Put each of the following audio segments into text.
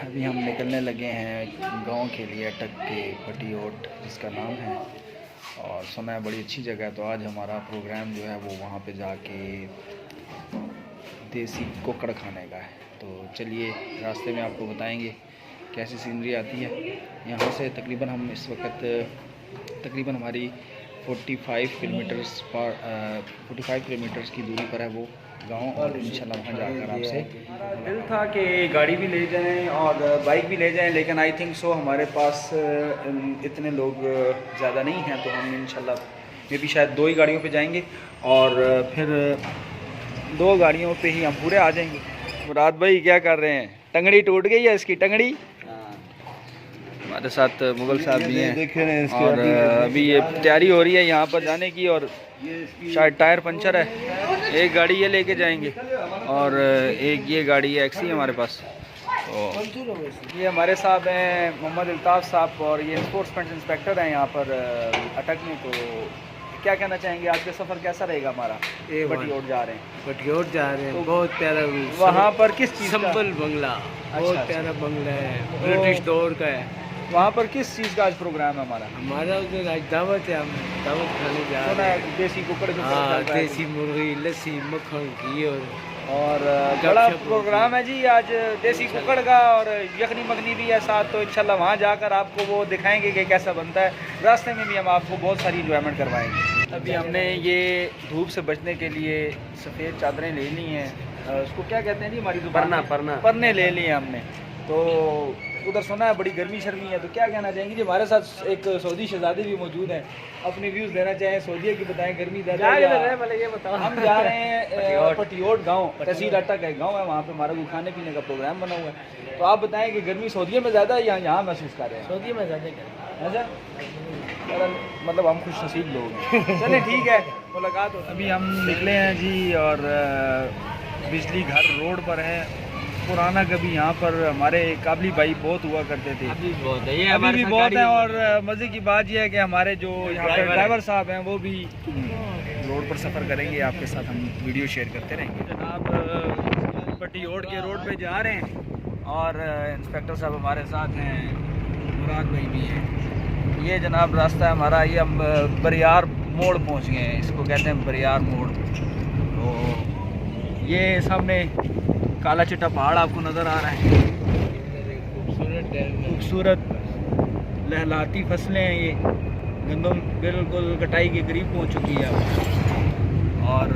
अभी हम निकलने लगे हैं गांव के लिए, अटक के पटियोट जिसका नाम है, और सुना है बड़ी अच्छी जगह है। तो आज हमारा प्रोग्राम जो है वो वहाँ पे जाके देसी कुकड़ खाने का है। तो चलिए रास्ते में आपको बताएंगे कैसी सीनरी आती है। यहाँ से तकरीबन हम इस वक्त तकरीबन हमारी 45 किलोमीटर्स की दूरी पर है वो गांव, और इंशाल्लाह वहाँ जाकर आपसे दिल था कि गाड़ी भी ले जाएं और बाइक भी ले जाएं, लेकिन आई थिंक सो हमारे पास इतने लोग ज़्यादा नहीं हैं। तो हम इंशाल्लाह मे भी शायद 2 ही गाड़ियों पे जाएंगे और फिर 2 गाड़ियों पे ही हम पूरे आ जाएंगे। मुराद भाई क्या कर रहे हैं? टंगड़ी टूट गई है इसकी टंगड़ी। हमारे साथ मुगल साहब भी हैं और अभी ये तैयारी हो रही है यहाँ पर जाने की, और शायद टायर पंचर है। एक गाड़ी ये लेके जाएंगे और एक ये गाड़ी है एक्सी हमारे पास। तो ये हमारे साहब हैं मोहम्मद अल्ताफ़ साहब, और ये एनफोर्समेंट इंस्पेक्टर हैं यहाँ पर अटक में। तो क्या कहना चाहेंगे, आज का सफ़र कैसा रहेगा हमारा? पटियोट जा रहे हैं। पटियोट जा रहे हैं तो बहुत प्यारा। वहाँ पर किस चीज़ का? संबल बंगला, बहुत प्यारा बंगला है, ब्रिटिश दौर का है। वहाँ पर किस चीज़ का आज प्रोग्राम है हमारा? हमारा उधर आज दावत है, हम दावत खाने जा रहे हैं। देसी कुकड़, देसी मुर्गी, लस्सी, मक्खन, घी और बड़ा प्रोग्राम है जी आज देसी कुकड़ का, और यखनी मखनी भी है साथ। तो इंशाल्लाह वहाँ जाकर आपको वो दिखाएंगे कि कैसा बनता है। रास्ते में भी हम आपको बहुत सारी इंजॉयमेंट करवाएंगे। अभी हमने ये धूप से बचने के लिए सफ़ेद चादरें ले ली हैं, उसको क्या कहते हैं जी हमारी परने ले लिए हमने। तो उधर सुना है बड़ी गर्मी शर्मी है। तो क्या कहना चाहेंगे जी? हमारे साथ एक सऊदी शहजादी भी मौजूद हैं, अपने व्यूज़ देना चाहें सऊदीया की, बताएं गर्मी ज़्यादा है? ये बताओ। हम जा रहे हैं पटियोट गांव, तहसील अटक है गांव है, वहाँ पे हमारा खाने पीने का प्रोग्राम बना हुआ है। तो आप बताएं कि गर्मी सऊदीया में ज़्यादा है या यहाँ महसूस कर रहे हैं? सऊदी में ज़्यादा ऐसा मतलब हम खुश नसीब लोग हैं। चले ठीक है, मुलाकात हो। अभी हम निकले हैं जी और बिजली घर रोड पर है। पुराना कभी यहाँ पर हमारे काबली भाई बहुत हुआ करते थे, अभी भी बहुत है। और मज़े की बात यह है कि हमारे जो यहाँ पर ड्राइवर साहब हैं वो भी रोड पर सफ़र करेंगे, आपके साथ हम वीडियो शेयर करते रहेंगे। जनाब पटियोट के रोड पे जा रहे हैं और इंस्पेक्टर साहब हमारे साथ हैं, मुराद भाई भी हैं। ये जनाब रास्ता है हमारा, ये हम बरियार मोड़ पहुँच गए हैं, इसको कहते हैं बरियार मोड़। तो ये सामने काला चिट्टा पहाड़ आपको नज़र आ रहा है, खूबसूरत लहलाती फसलें हैं। ये गंदम बिल्कुल कटाई के करीब पहुंच चुकी है अब। और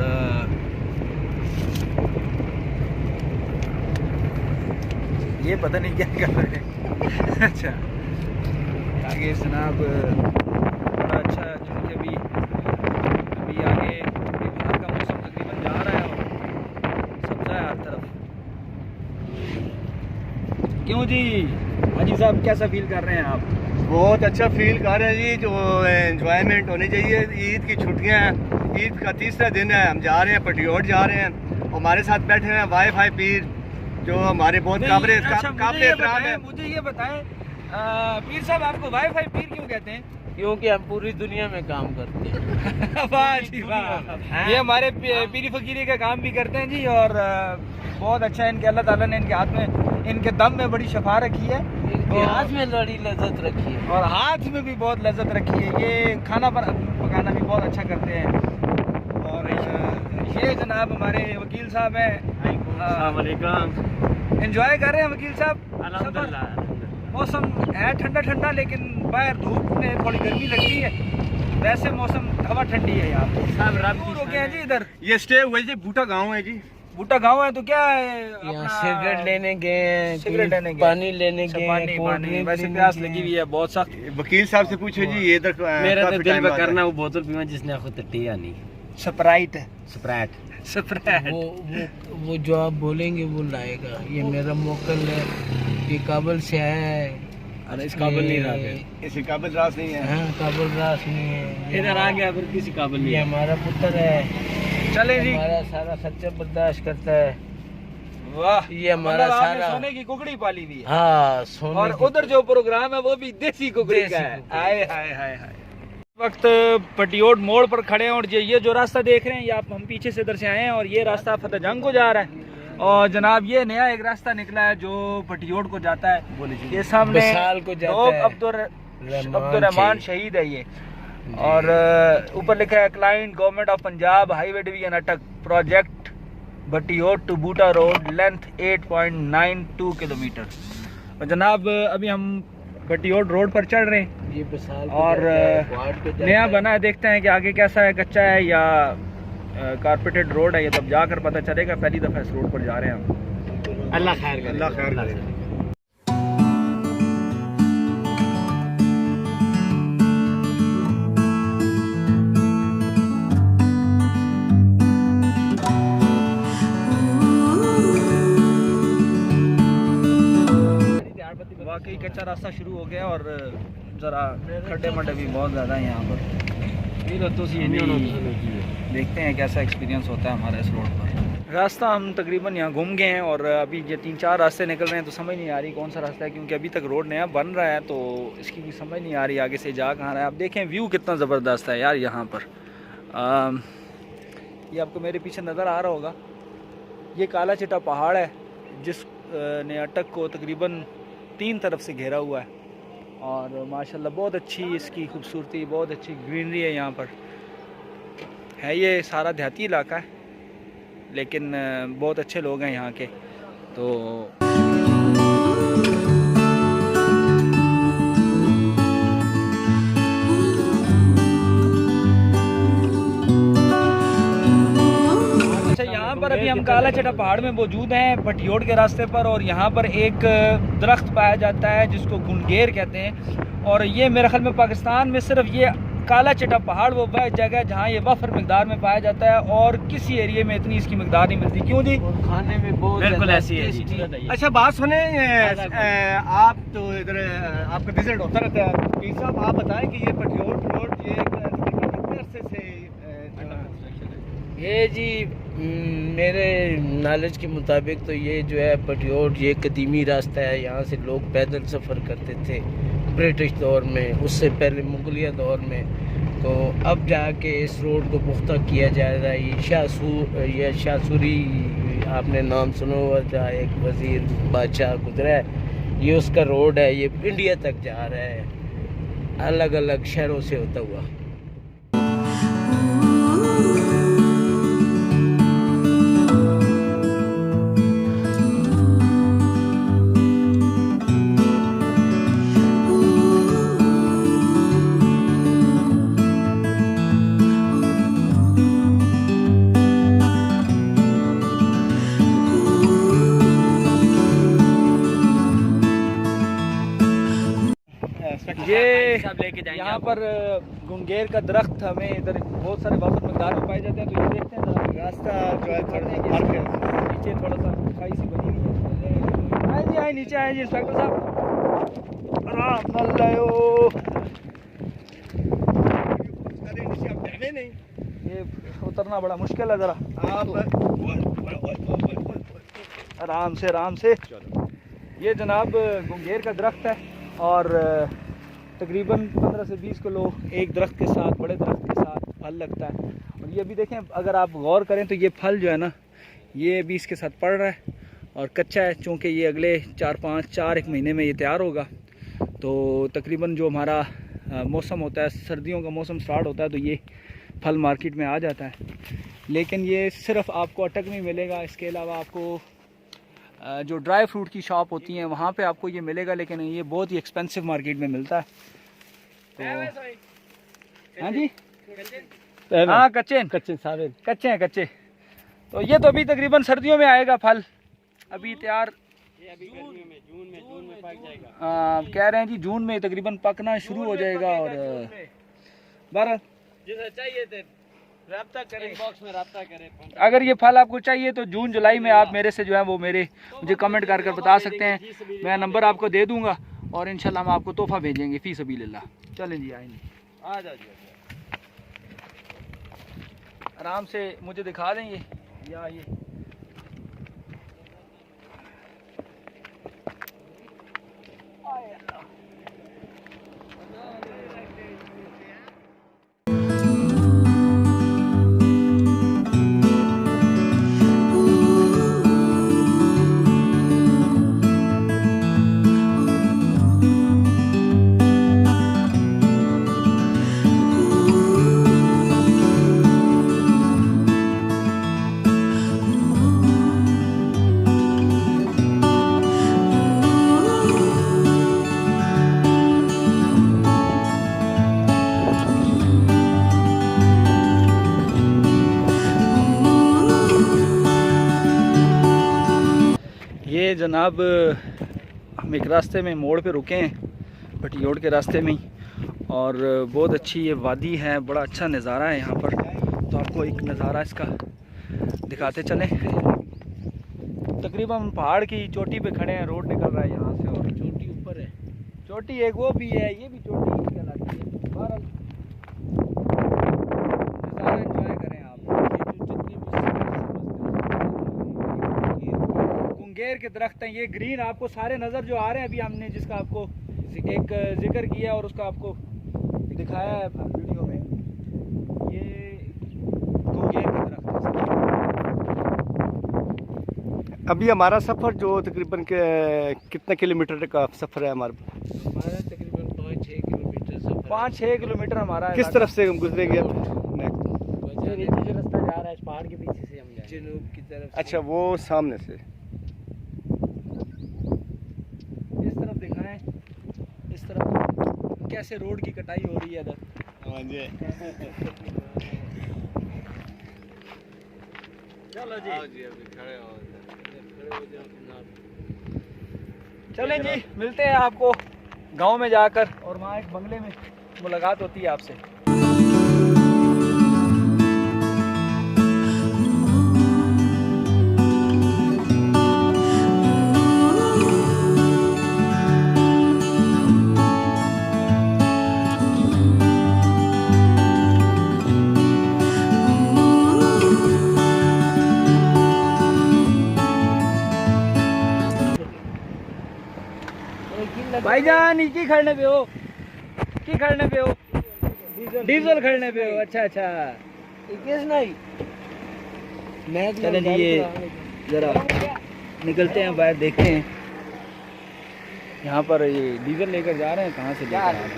ये पता नहीं क्या कर रहे हैं। अच्छा आगे जनाब बड़ा अच्छा, चूँकि अभी आगे बाहर का मौसम तकरीबन जा रहा है और सब्ज़ा है हर तरफ। क्यों जी हाजी साहब, कैसा फील कर रहे हैं आप? बहुत अच्छा फील कर रहे हैं जी। जो एंजॉयमेंट होनी चाहिए। ईद की छुट्टियां हैं, ईद का तीसरा दिन है, हम जा रहे हैं पटियोट जा रहे हैं। हमारे साथ बैठे हैं वाईफाई पीर, जो हमारे बहुत काबिल एहतराम है। मुझे ये बताएं पीर साहब, आपको वाईफाई पीर क्यों कहते हैं? क्योंकि हम पूरी दुनिया में काम करते हैं। वाह जी वाह, ये हमारे पीरी फकीरी का काम भी करते हैं जी। और बहुत अच्छा है, इनके अल्लाह ताला ने इनके हाथ में, इनके दम में बड़ी शफा रखी है, हाथ में बड़ी लज्जत रखी है, और हाथ में भी बहुत लज्जत रखी है। ये खाना पकाना भी बहुत अच्छा करते हैं। और ये जनाब हमारे वकील साहब हैं, एंजॉय कर रहे हैं वकील साहब। अल्हम्दुलिल्लाह मौसम है ठंडा ठंडा, लेकिन बाहर धूप में थोड़ी गर्मी लगती है, वैसे मौसम हवा ठंडी है यहाँ पे। दूर हो गए हैं जी इधर, ये स्टे हुए जी बूटा गाँव है जी। बूटा गाँव है। तो क्या है, यहाँ सिगरेट लेने गए, सिगरेट लेने गए, पानी लेने गए, पानी वैसे प्यास लगी हुई है बहुत सख्त। वकील साहब से पूछे जी, ये इधर मेरा तो दिल में करना वो बोतल पीवा जिसने आपको तट्टी आनी स्प्राइट स्प्राइट। वो जो आप बोलेंगे वो लाएगा। ये मेरा मोकल है, ये काबल से है। अरे इस काबिल नहीं रहा, इस काबिल रास नहीं है। हाँ काबिल रास नहीं है, इधर आ गया फिर किसी काबिल नहीं। ये हमारा पुत्र है, चले जी, हमारा सारा खर्चा बर्दाश्त करता है। वाह, ये हमारा सारा सोने की कुकड़ी पाली हुई है। हाँ सोने। और उधर जो प्रोग्राम है वो भी देसी कुकड़ी का है। हाय हाय हाय हाय। वक्त पटियोट मोड़ पर खड़े हैं और ये जो रास्ता देख रहे हैं, ये आप हम पीछे से इधर से आए हैं, और ये रास्ता फतेह जंग को जा रहा है। और जनाब ये नया एक रास्ता निकला है जो पटियोट को जाता है, ये सामने बसाल को जाता है। अब्दुर्रहमान शहीद है ये। और ऊपर लिखा है client government of Punjab highway division Attock project Bhatiot to Boota road length 8.92 kilometre. और जनाब अभी हम भटियोट रोड पर चढ़ रहे हैं ये बसाल और नया बना है, देखते हैं कि आगे कैसा है, कच्चा है या कारपेटेड रोड है, ये तब जाकर पता चलेगा। पहली दफ़ा इस रोड पर जा रहे हैं हम। अल्लाह खैर करे। अल्लाह खैर करे। वाकई कच्चा रास्ता शुरू हो गया और ज़रा खड्डे मड्डे भी बहुत ज़्यादा हैं यहाँ पर। तो देखते हैं कैसा एक्सपीरियंस होता है हमारा इस रोड पर। रास्ता हम तकरीबन यहाँ घूम गए हैं और अभी ये 3-4 रास्ते निकल रहे हैं, तो समझ नहीं आ रही कौन सा रास्ता है, क्योंकि अभी तक रोड नया बन रहा है तो इसकी भी समझ नहीं आ रही आगे से जा कहाँ रहा है। आप देखें व्यू कितना ज़बरदस्त है यार यहाँ पर। ये आपको मेरे पीछे नज़र आ रहा होगा, ये काला चिट्टा पहाड़ है जिस ने अटक को तकरीबन 3 तरफ से घेरा हुआ है। और माशाल्लाह बहुत अच्छी इसकी खूबसूरती, बहुत अच्छी ग्रीनरी है यहाँ पर। है ये सारा देहाती इलाका है लेकिन बहुत अच्छे लोग हैं यहाँ के। तो अच्छा, यहाँ पर अभी हम काला चटा पहाड़ में मौजूद हैं भटियोट के रास्ते पर, और यहाँ पर एक दरख्त पाया जाता है जिसको गुनगेर कहते हैं। और ये मेरे ख्याल में पाकिस्तान में सिर्फ ये काला चटा पहाड़ वो जगह है जहाँ ये वफर मकदार में पाया जाता है और किसी एरिया में इतनी इसकी मकदार नहीं मिलती। क्यों जी? खाने में बहुत बिल्कुल ऐसी है जी। अच्छा बात सुने, आप तो इधर आपका विजिट होता रहता है, पीर साहब आप बताएं कि ये भटियोट रोड ये कितने अरसे से ये जी मेरे नॉलेज के मुताबिक तो ये जो है भटियोट ये कदीमी रास्ता है। यहाँ से लोग पैदल सफ़र करते थे ब्रिटिश दौर में, उससे पहले मुगलिया दौर में। तो अब जाके इस रोड को पुख्ता किया जा रहा है। ये शाहसूरी आपने नाम सुना हुआ था, एक वज़ीर बादशाह गुजरा है, ये उसका रोड है। ये इंडिया तक जा रहा है अलग अलग शहरों से होता हुआ। ये यहाँ पर गुनगेर का दरख्त हमें इधर बहुत सारे वफर मकदार में पाए जाते हैं। तो ये देखते हैं रास्ता जो है थोड़ा सा नीचे थोड़ा सा खाई सी बनी हुई है। आए जी, आए नीचे आए जी इंस्पेक्टर साहब, आराम नाल लाओ। नहीं, ये उतरना बड़ा मुश्किल है, ज़रा आप आराम से। ये जनाब गुनगेर का दरख्त है और तकरीबन 15 से 20 किलो एक दरख्त के साथ, बड़े दरख्त के साथ फल लगता है। और ये भी देखें, अगर आप गौर करें तो ये फल जो है ना, ये भी इसके साथ पड़ रहा है और कच्चा है, चूँकि ये अगले 4-5-4 महीने में ये तैयार होगा। तो तकरीबन जो हमारा मौसम होता है, सर्दियों का मौसम स्टार्ट होता है, तो ये फल मार्केट में आ जाता है। लेकिन ये सिर्फ आपको अटक में मिलेगा, इसके अलावा आपको जो ड्राई फ्रूट की शॉप होती हैं वहाँ पे आपको ये मिलेगा, लेकिन ये बहुत ही एक्सपेंसिव मार्केट में मिलता है। तो हाँ जी, हाँ कच्चे हैं। तो ये तो अभी तकरीबन सर्दियों में आएगा फल, अभी तैयार जून में पक जाएगा। कह रहे हैं जी जून में तकरीबन पकना शुरू हो जाएगा। और 12 चाहिए राब्ता करें, इनबॉक्स में राब्ता करें। अगर ये फल आपको चाहिए तो जून जुलाई में आप मेरे से जो है वो मुझे कमेंट कर बता सकते हैं। मैं नंबर आपको दे दूंगा और इंशाल्लाह हम आपको तोहफा भेजेंगे फी सबीलिल्लाह। चलें जी, आएंगे, आ जाइए, आराम से मुझे दिखा देंगे या ये जनाब हम एक रास्ते में मोड़ पे रुके हैं भटियोड़ के रास्ते में ही, और बहुत अच्छी ये वादी है, बड़ा अच्छा नज़ारा है यहाँ पर। तो आपको एक नज़ारा इसका दिखाते चलें। तकरीबन हम पहाड़ की चोटी पे खड़े हैं, रोड निकल रहा है यहाँ से, और चोटी ऊपर है, चोटी एक वो भी है, ये भी चोटी ही कहलाती है। बहरहाल नज़ारा एंजॉय करें आप। कुंगेर के दरख्त हैं ये ग्रीन, आपको सारे नज़र जो आ रहे हैं अभी हमने जिसका आपको एक जिक्र किया और उसका आपको दिखाया है वीडियो में, ये कुंगेर के दरख्त है। अभी हमारा सफ़र जो तकरीबन कितने किलोमीटर का सफ़र है हमारा तकरीबन 5-6 किलोमीटर सफर 5-6 किलोमीटर हमारा। किस तरफ से हम गुजरेंगे? रास्ता जा रहा है पहाड़ के पीछे से, हम जनूब की तरफ। अच्छा, वो सामने से इस तरफ दिखाएं, इस तरफ कैसे रोड की कटाई हो रही है इधर। हाँ जी, चलो जी, अभी खड़े हो चलें जी, मिलते हैं आपको गांव में जाकर, और वहाँ एक बंगले में मुलाकात होती है आपसे। भाईजान की खड़ने पे हो, की खड़ने पे हो, डीजल खड़ने पे हो। अच्छा अच्छा, नहीं मैं चलें जी, ये जरा निकलते हैं बाहर, देखते हैं यहाँ पर ये डीजल लेकर जा रहे हैं, कहाँ से लेकर आ रहे हैं।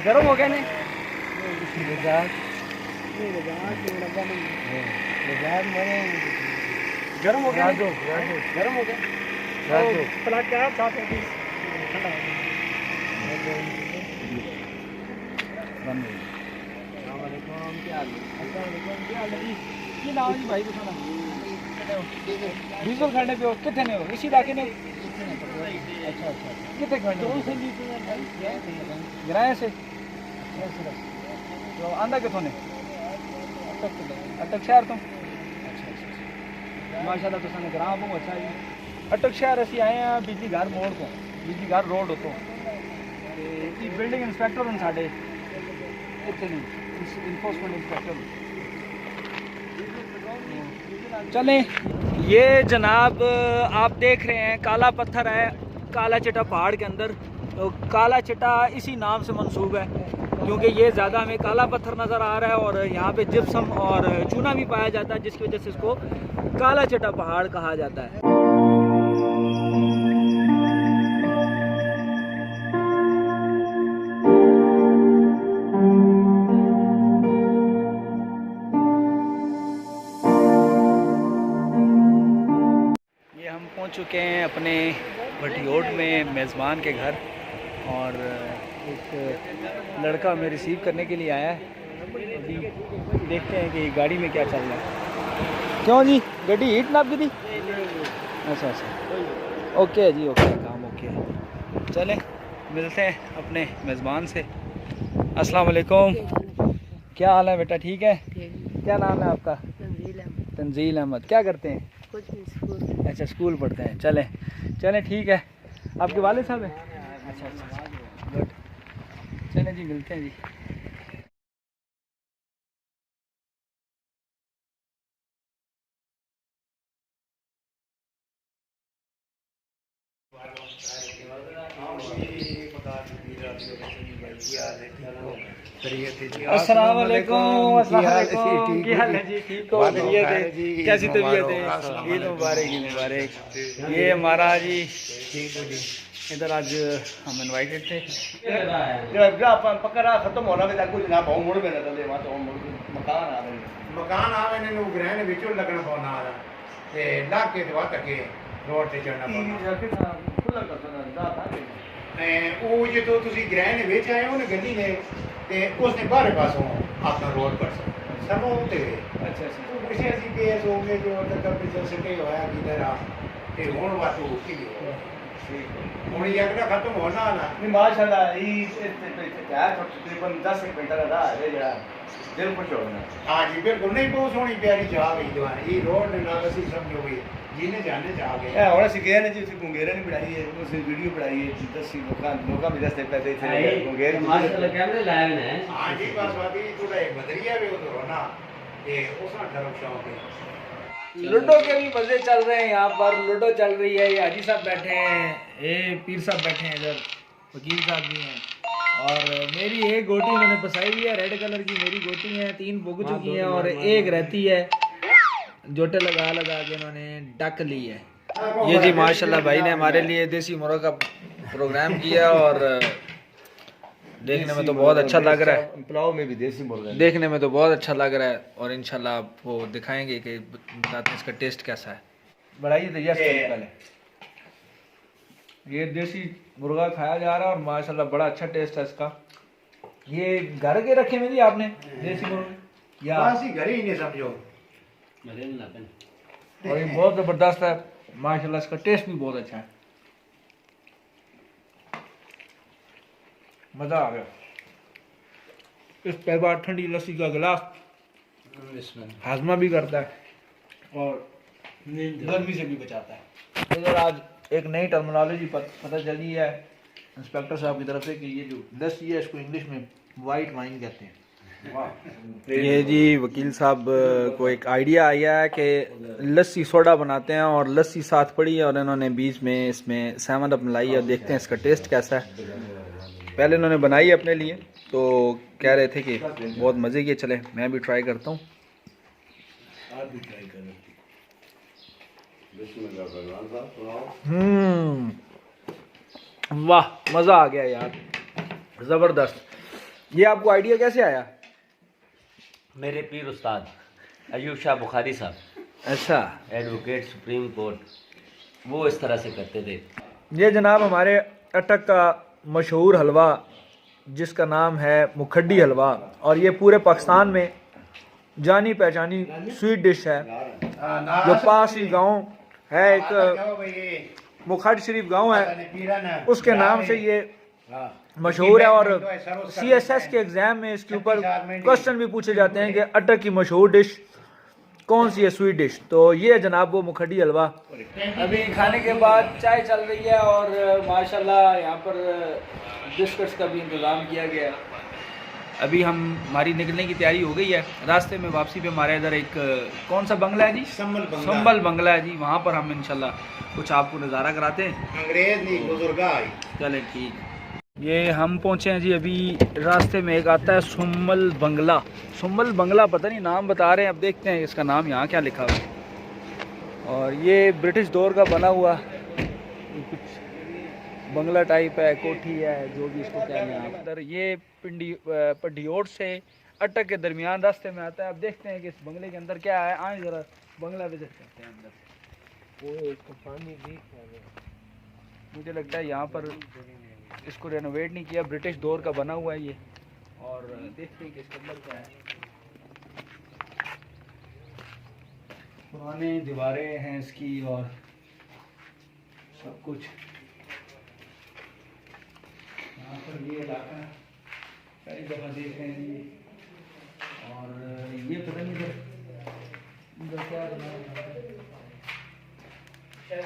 गर्म हो गया नहीं? गर्म हो गया, गर्म हो गया। प्लाट क्या है? डीजल खड़ने पे हो, कितने ने हो? इसी इलाके में? अच्छा अच्छा, कितने खड़ने गिराए से? तो आंदा कितों ने? अटक शहर तो माशाल्लाह तो साने ग्राम बहुत अच्छा है। अटक शहर असी आए हैं बिजली घर मोड़ को, बिजली घर रोड तो बिल्डिंग इंस्पेक्टर हूँ साढ़े इतने इन्फोर्समेंट इंस्पेक्टर। चलें, ये जनाब आप देख रहे हैं काला पत्थर है काला चिटा पहाड़ के अंदर। तो काला चिटा इसी नाम से मंसूब है क्योंकि ये ज़्यादा हमें काला पत्थर नज़र आ रहा है, और यहाँ पे जिप्सम और चूना भी पाया जाता है, जिसकी वजह से इसको काला चिटा पहाड़ कहा जाता है। हम पहुंच चुके हैं अपने भटियोड़ में मेज़बान के घर, और एक लड़का हमें रिसीव करने के लिए आया है। अभी देखते हैं कि गाड़ी में क्या चल रहा है। क्यों जी, गाड़ी हीट नाप की थी? अच्छा अच्छा, ओके जी, ओके, काम ओके है। चलें, मिलते हैं अपने मेज़बान से। अस्सलाम वालेकुम, क्या हाल है बेटा? ठीक है, क्या नाम है आपका? तंजील अहमद। क्या करते हैं? अच्छा, स्कूल पढ़ते हैं। चलें चलें, ठीक है। आपके वालिद साहब हैं? अच्छा अच्छा, गुड। चलें जी, मिलते हैं जी। अस्सलाम वालेकुम। की हाल है जी? ठीक हो? तबीयत है? कैसी तबीयत है? ईद मुबारक, ईद मुबारक। ये हमारा जी इधर आज हम इनवाइटेड थे। पकड़ा खत्म होना भी कुछ ना पाऊं मुड़ में ना चले वहां तो मकान आवे ने ग्रहण विचों लगन पाना आ ते लाग के दवा तक रोड ते चढ़ना पाना वो जो तो ਤੁਸੀਂ ग्रहण ਵਿੱਚ ਆਏ ਹੋ ਨਾ ਗੱਡੀ ਨੇ ਤੇ ਉਸਨੇ ਬਾਹਰ ਪਾਸੋਂ ਆਪਣਾ ਰੋਡ ਪਰ ਸਾਨੂੰ ਤੇ अच्छा अच्छा, ਕਿਸੇ ਅਸੀਂ ਕੇਸ ਹੋ ਗਏ ਜੋ ਤੱਕ ਪਿੱਛੇ ਸਿੱਟੇ ਹੋਇਆ ਕਿਧਰ ਆ ਤੇ ਹੁਣ ਵਾਤੂ ਕੀ ਹੁਣ ਇਹ ਅਗਲਾ ਖਤਮ ਹੋਣਾ ਨਾ नहीं माशाल्लाह ये क्या तकरीबन 10 घंटा का है जरा दिल खुश हो गया हाँ जी बिल्कुल नहीं बहुत सोहनी प्यारी जगह गई दीवार ये रोड नाल असी समझो भी जिन्हें जाने जा गए ए और ਅਸੀਂ ਗਏ ਨੇ ਜੀ ਅਸੀਂ ਗੁੰਗੇਰਾ ਨਹੀਂ ਬਣਾਈ ਹੈ ਉਸ ਵੀਡੀਓ ਬਣਾਈ ਹੈ ਦੱਸੀ ਲੋਕਾਂ ਵੀ ਰਸਤੇ ਪੈ ਇੱਥੇ ਗੁੰਗੇਰ माशाल्लाह कैमरे लाए हुए हैं। हाँ जी बस अभी थोड़ा एक बदरिया भी उधर होना ये उसका तरफ शौक है लूडो के भी मजे चल रहे हैं यहाँ पर। लूडो चल रही है, ये हाजी साहब बैठे हैं, ये पीर साहब बैठे हैं, इधर वकील साहब भी हैं। और मेरी एक गोटी इन्होंने फंसाई हुई है, रेड कलर की मेरी गोटी है, 3 बुग चुकी हैं और एक रहती है। जोटे लगा लगा के इन्होंने डक ली है। ये जी माशाल्लाह भाई ने हमारे लिए देसी मुर्गा का प्रोग्राम किया और देखने में तो बहुत अच्छा लग रहा है। पुलाव में भी देसी मुर्गा है। देखने में तो बहुत अच्छा लग रहा है और इंशाल्लाह आपको दिखाएंगे कि बताते हैं इसका टेस्ट कैसा है। बढ़ाइए तो यस पहले। ये देसी मुर्गा खाया जा रहा है और माशाल्लाह बड़ा अच्छा टेस्ट है इसका। ये घर के रखे हुए जी आपने देसी मुर्गे या बस ही घर ही नहीं समझो और ये बहुत ज़बरदस्त है माशाल्लाह, इसका टेस्ट भी बहुत अच्छा है। मज़ा आ गया। इस पे बाद ठंडी लस्सी का गिलास हाजमा भी करता है और गर्मी से भी बचाता है। इधर आज एक नई टर्मिनोलॉजी पता चली है इंस्पेक्टर साहब की तरफ से कि ये जो लस्सी है इसको इंग्लिश में वाइट वाइन कहते हैं। ये जी वकील साहब को एक आइडिया आया है कि लस्सी सोडा बनाते हैं और लस्सी साथ पड़ी है और इन्होंने बीच में इसमें 7 अप मिलाई है। देखते हैं इसका टेस्ट कैसा है। पहले इन्होंने बनाई अपने लिए तो कह रहे थे कि बहुत मज़े की, चले मैं भी ट्राई करता हूँ। वाह मज़ा आ गया यार, ज़बरदस्त। ये आपको आइडिया कैसे आया? मेरे पीर उस्ताद अयूब शाह बुखारी साहब, अच्छा, एडवोकेट सुप्रीम कोर्ट, वो इस तरह से करते थे। ये जनाब हमारे अटक का मशहूर हलवा जिसका नाम है मुखड्डी हलवा और ये पूरे पाकिस्तान में जानी पहचानी स्वीट डिश है। जो पास ही गांव है एक मुखड शरीफ गांव है, उसके नाम से ये मशहूर है और CSS के एग्ज़ाम में इसके ऊपर क्वेश्चन भी पूछे जाते हैं कि अटक की मशहूर डिश कौन सी है, स्वीट डिश। तो ये जनाब वो मुखड्डी हलवा। अभी खाने के बाद चाय चल रही है और माशाल्लाह यहाँ पर बिस्किट्स का भी इंतज़ाम किया गया है। अभी हमारी निकलने की तैयारी हो गई है। रास्ते में वापसी पे हमारे इधर एक कौन सा बंगला है जी? संबल बंगला है जी, वहाँ पर हम इंशाल्लाह कुछ आपको नज़ारा कराते हैं। अंग्रेज नहीं बुजुर्गा चले ठीक। ये हम पहुँचे हैं जी, अभी रास्ते में एक आता है सुम्बल बंगला। सुम्बल बंगला पता नहीं नाम बता रहे हैं, अब देखते हैं इसका नाम यहाँ क्या लिखा हुआ है। और ये ब्रिटिश दौर का बना हुआ कुछ बंगला टाइप है, कोठी है, जो भी इसको कहते हैं आप। अंदर ये पडियोट से अटक के दरमियान रास्ते में आता है। अब देखते हैं कि इस बंगले के अंदर क्या है। आए ज़रा बंगला विजिट करते हैं अंदर। वो इसको पानी भी मुझे लगता है यहाँ पर इसको रेनोवेट नहीं किया, ब्रिटिश दौर का बना हुआ है ये। और देखते हैं कि इसके अंदर क्या है। पुराने दीवारें हैं इसकी और सब कुछ। यहाँ पर ये इलाका कई दफ़ा देख रहे हैं ये। और ये पता नहीं इधर क्या बना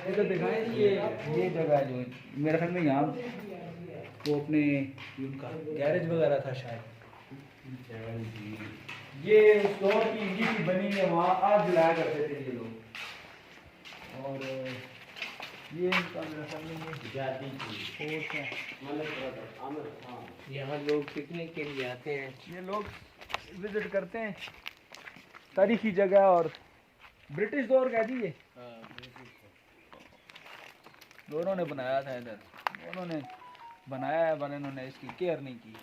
इधर दिखाएं ये जगह है जो मेरे ख्याल में यहाँ वो अपने उनका गैरेज वगैरह था शायद। ये दौर की ईंट बनी है, वहाँ आग जलाया करते थे ये लोग। और ये इनका मेरे ख्याल में यहाँ लोग पिकनिक के लिए आते हैं। ये लोग विजिट करते हैं तारीखी जगह। और ब्रिटिश दौर का जी ये दोनों ने बनाया था, इधर दोनों ने बनाया है पर इन्होंने इसकी केयर नहीं की।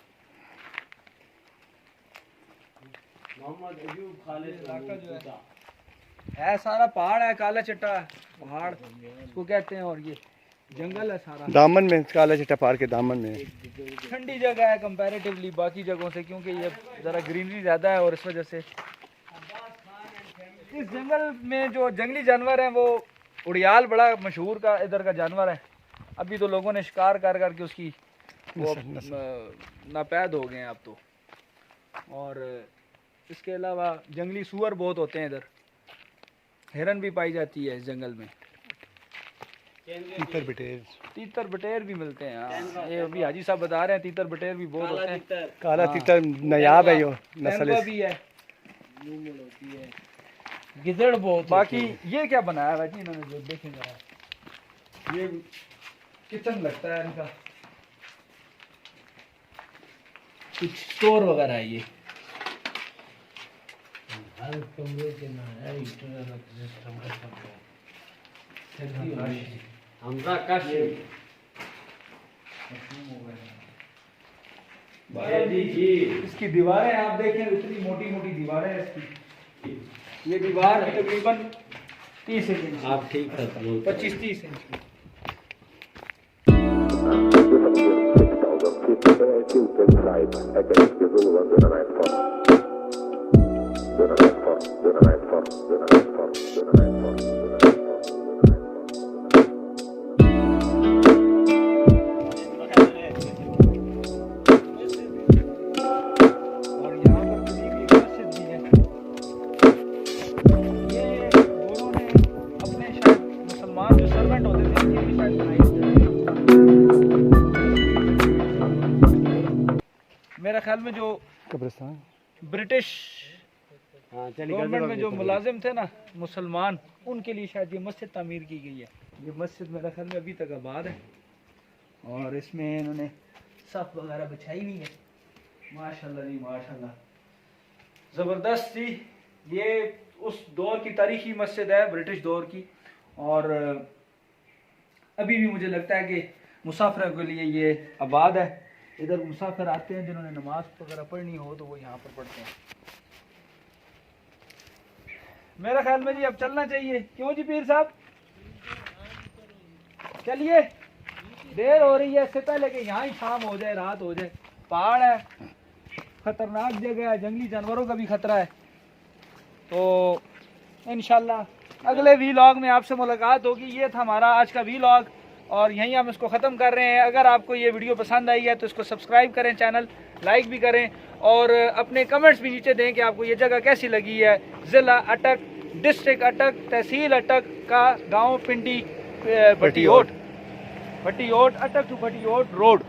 मोहम्मद अयूब खालिद इलाका जो है सारा पहाड़ है, काला चट्टा पहाड़ इसको कहते हैं। और ये जंगल है सारा, दामन में काला चट्टा पहाड़ के दामन में ठंडी जगह है कंपैरेटिवली बाकी जगहों से, क्योंकि ये ज़रा ग्रीनरी ज़्यादा है। और इस वजह से इस जंगल में जो जंगली जानवर हैं वो उड़ियाल बड़ा मशहूर का इधर का जानवर है। अभी तो लोगों ने शिकार कर करके उसकी वो नापैद हो गए हैं अब तो। और इसके अलावा जंगली सूअर बहुत होते हैं इधर, हिरन भी पाई जाती है इस जंगल में, तीतर बटेर भी मिलते हैं। हाँ, ये अभी हाजी साहब बता रहे हैं तीतर बटेर भी बहुत होते हैं। काला तीतर नायाब है, यो तेंदुआ भी है, गिदड़ बहुत। बाकी ये क्या बनाया है जी इन्होंने, जो देखें जरा, ये किचन लगता है इनका, कुछ स्टोर वगैरह है ये। हर कमरे के ना है इंटरनल सिस्टम का सब है। हमजा काशी इसकी दीवारें आप देखें, इतनी मोटी मोटी दीवारें हैं इसकी। ये दीवार है तकरीबन 30 इंच, आप ठीक है 25-30 इंच की। मेरा ख्याल में जो कब्रिस्तान ब्रिटिश गवर्नमेंट में जो मुलाजिम थे ना मुसलमान, उनके लिए शायद ये मस्जिद तामीर की गई है। ये मस्जिद मेरा ख्याल में अभी तक आबाद है और इसमें इन्होंने सफ़ वगैरह बिछाई हुई है। माशाल्लाह जी माशाल्लाह, ज़बरदस्त थी। ये उस दौर की तारीखी मस्जिद है, ब्रिटिश दौर की, और अभी भी मुझे लगता है कि मुसाफिर के लिए ये आबाद है। इधर मुसाफिर आते हैं, जिन्होंने नमाज वगैरह पढ़नी हो तो वो यहाँ पर पढ़ते हैं। मेरा ख्याल में जी अब चलना चाहिए, क्यों जी पीर साहब? चलिए, देर हो रही है, इससे पहले कि यहाँ ही शाम हो जाए, रात हो जाए। पहाड़ है, खतरनाक जगह है, जंगली जानवरों का भी खतरा है। तो इंशाल्लाह अगले वीलॉग में आपसे मुलाकात होगी। ये था हमारा आज का वीलॉग और यहीं हम इसको ख़त्म कर रहे हैं। अगर आपको ये वीडियो पसंद आई है तो इसको सब्सक्राइब करें, चैनल लाइक भी करें और अपने कमेंट्स भी नीचे दें कि आपको ये जगह कैसी लगी है। ज़िला अटक, डिस्ट्रिक्ट अटक, तहसील अटक का गांव पिंडी भटियोट, अटक टू भटियोट रोड।